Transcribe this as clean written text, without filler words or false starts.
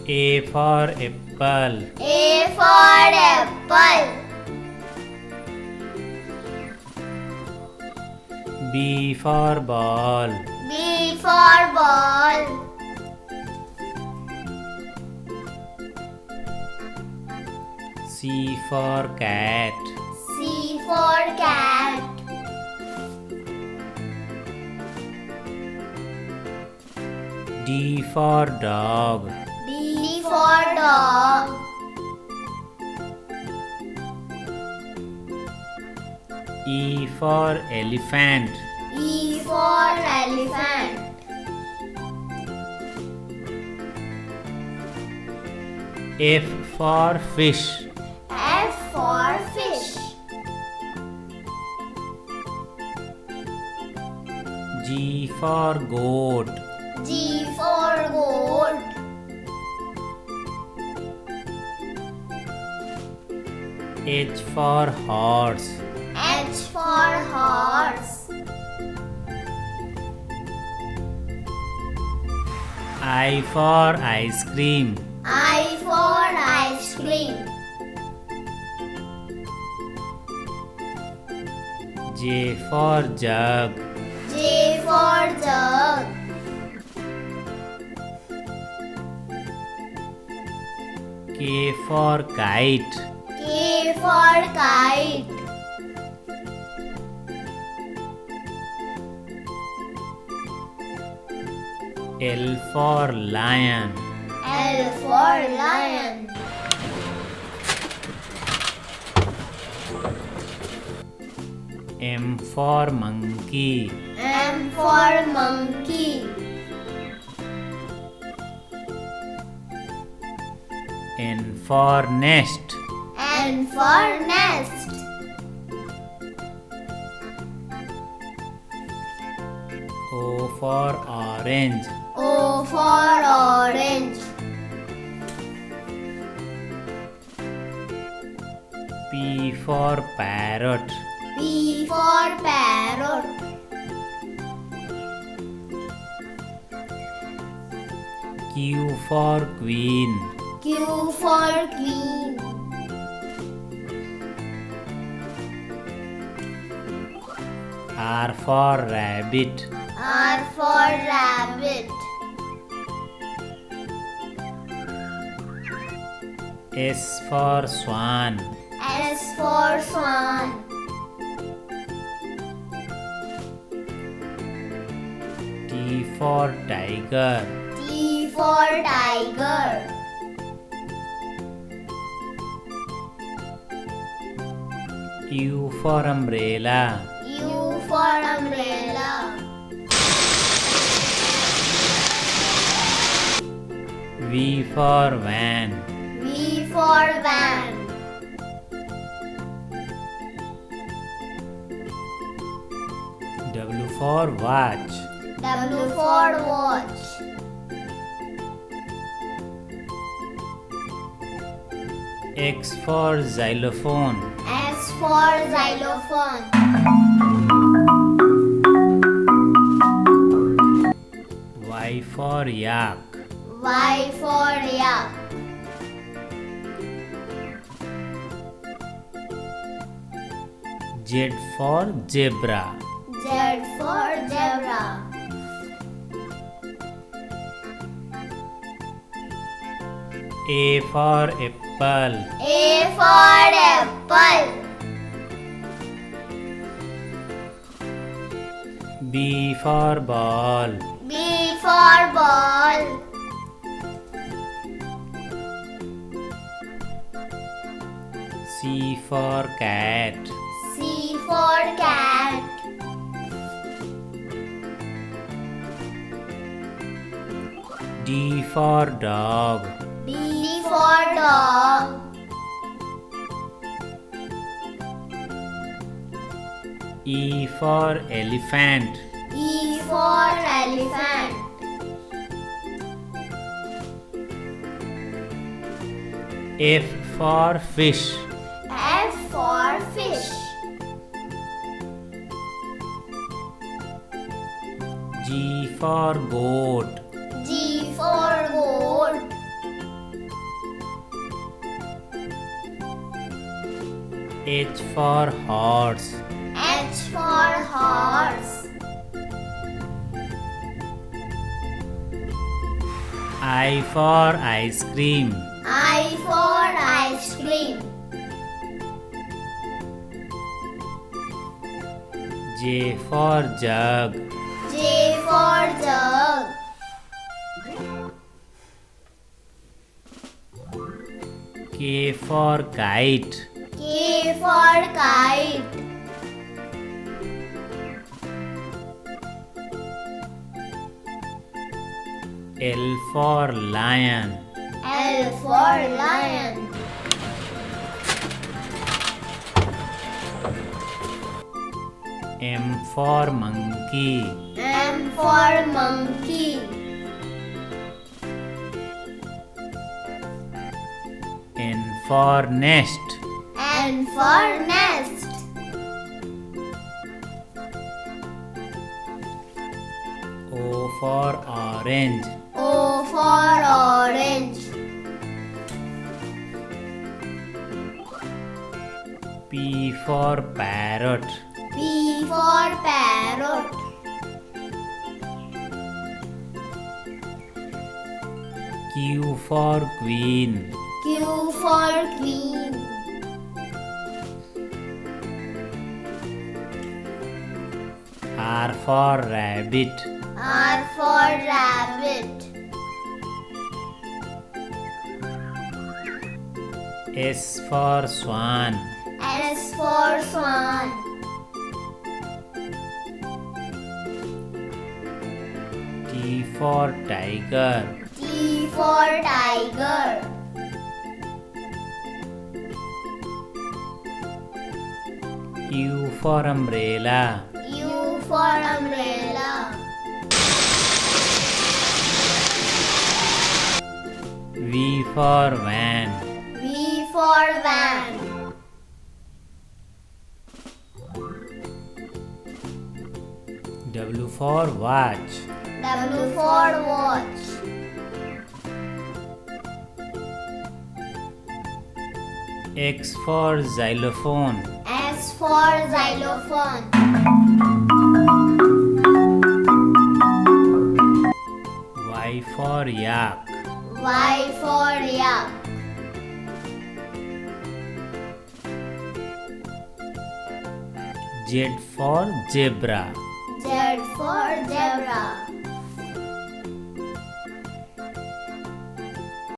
A for apple. A for apple. B for ball. B for ball. C for cat. C for cat. D for dog. D for dog. E for elephant. E for elephant. F for fish. F for fish. G for goat. G for goat. H for horse. H for horse. I for ice cream. I for ice cream. J for jug. J for jug. K for kite. K for kite. L for lion. L for lion. M for monkey. M for monkey. N for nest. N for nest. O for orange. O for orange. P for parrot. P for parrot. Q for queen. Q for queen. R for rabbit. R for rabbit. S for swan. S for swan. T for tiger. T for tiger. U for umbrella. U for umbrella. V for van. V for van. W for watch. W for watch. X for xylophone. X for xylophone. Y for yak. Y for yak. Z for zebra. Z for zebra. A for apple. A for apple. B for ball. B for ball. C for cat. C for cat. D for dog. D for dog. E for elephant. E for elephant. F for fish. F for fish. G for goat. G for goat. H for horse. H for horse. I for ice cream. I for ice cream. J for jug. J for jug. K for kite. K for kite. L for lion. L for lion. M for monkey. M for monkey. N for nest. N for nest. O for orange. O for orange. P for parrot. P for parrot. Q for queen. Q for queen. R for rabbit. R for rabbit. S for swan. S for swan. T for tiger. T for tiger. U for umbrella. U for umbrella. V for van. V for van. W for watch. W for watch. X for xylophone. S for xylophone. Y for yak. Y for yak. Z for zebra. Z for zebra.